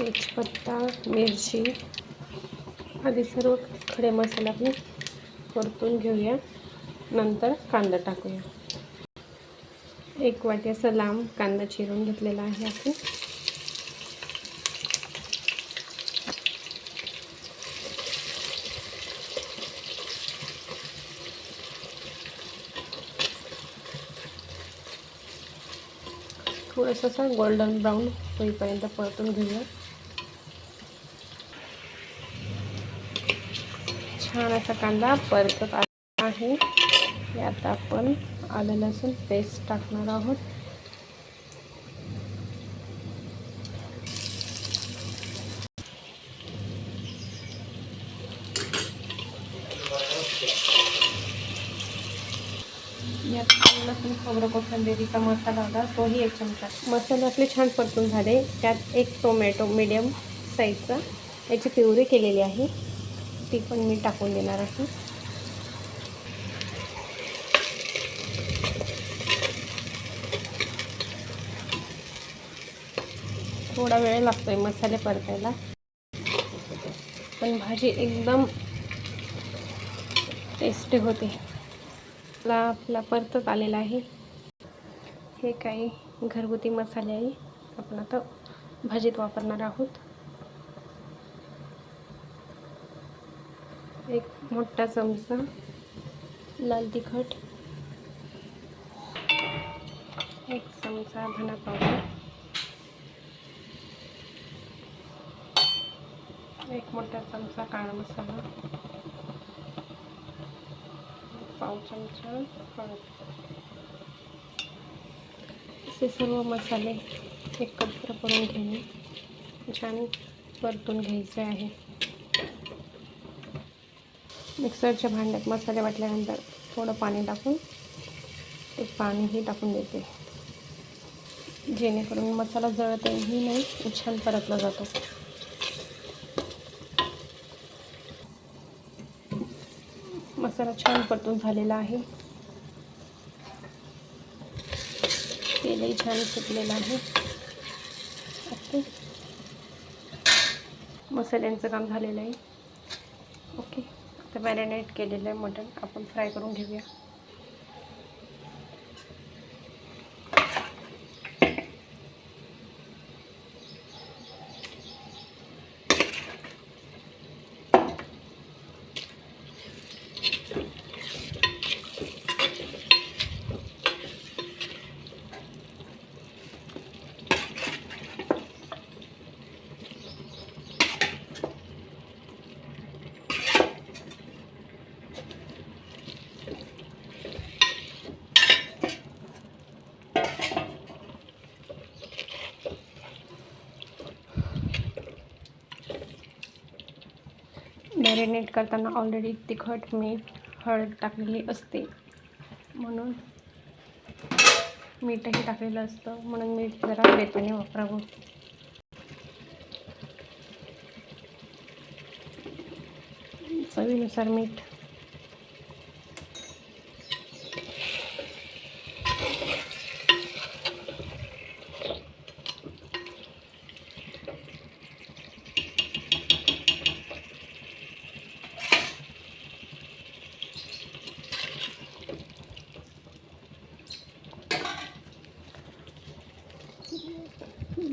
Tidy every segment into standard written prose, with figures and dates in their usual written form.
तेजपत्ता, मिरची आधी सर्व खडे मसाले आपण परतून घेऊया. नंतर कांदा टाकूया. 1 वाटी असा लांब कांदा चिरून घेतलेला आहे आपण. थोडंसं असं गोल्डन ब्राऊन होईपर्यंत परतून घेऊया. छान असा कांदा परतत आला आहे. यात आपण आलं लसूण पेस्ट टाकणार आहोत. यात लसूण खोबरं कोथिंबीरीचा मसाला होता तोही 1 चमचा. मसाले आपले छान परतून झाले. त्यात 1 टोमॅटो मीडियम साईजचा याची प्युरी केलेली आहे, ती पण मी टाकून देणार आहे. थोडा वेळ लागतोय मसाले परतायला, पण भाजी एकदम टेस्टी होते. आपला परतत आलेला आहे. हे काही घरगुती मसाले आहे, आपण आता भाजीत वापरणार आहोत. 1 मोठा चमचा लाल तिखट, 1 चमचा धना पावडर, 1 मोठा चमचा काळा मसाला, 1 चमचा हळद. असे सर्व मसाले एकत्र करून घेऊन छान परतून घ्यायचे आहे. मिक्सरच्या भांड्यात मसाले वाटल्यानंतर थोडं पाणी टाकून ते पाणीही टाकून देते, जेणेकरून मसाला जळतही नाही, छान परतला जातो. मसाला छान परतून झालेला आहे. तेलही छान सुटलेलं आहे. ओके, मसाल्यांचं काम झालेलं आहे. ओके, आता मॅरिनेट केलेलं आहे मटण आपण फ्राय करून घेऊया. मॅरिनेट करताना ऑलरेडी तिखट, मीठ, हळद टाकलेली असते, म्हणून मीठही टाकलेलं असतं, म्हणून मीठ जरा बेताने वापरावं. चवीनुसार मीठ.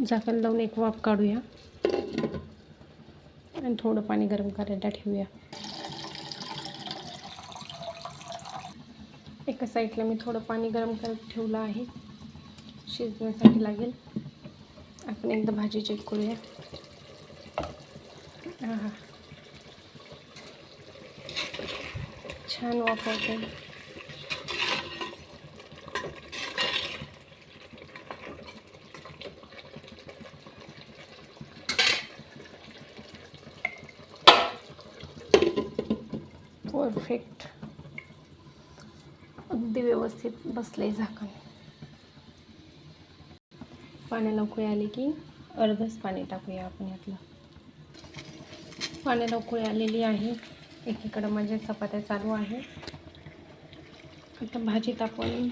झाकण लावून 1 वाफ काढूया आणि थोडं पाणी गरम करायला ठेवूया. एका साईडला मी थोडं पाणी गरम करत ठेवलं आहे, शिजण्यासाठी लागेल. आपण एकदा भाजी चेक करूया. छान वाफवते. परफेक्ट, अगदी व्यवस्थित बसले झाकण. पाण्याला उकळी आली की अर्धच पाणी टाकूया आपण यातलं. पाण्याला उकळी आलेली आहे. एकीकडे माझ्या चपात्या चालू आहे. आता भाजीत आपण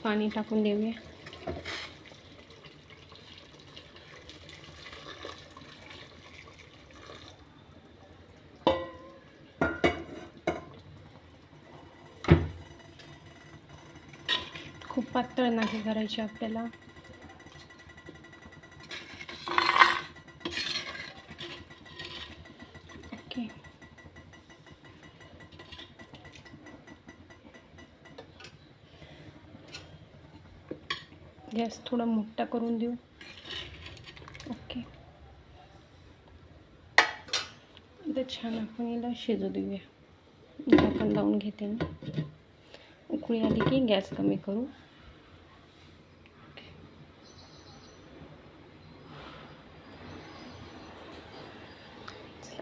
पाणी टाकून देऊया. पातळ नाही करायची आपल्याला. ओके. गॅस थोडा मोठा करून देऊ. ओके. आता छान आपण याला शिजू देऊया. झाकण लावून घेते मी. उकळी आली की गॅस कमी करू.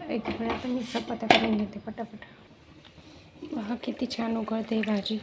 एक वेळ आता मी चपात्या करून घेते पटापट. पहा किती छान उकळते भाजी.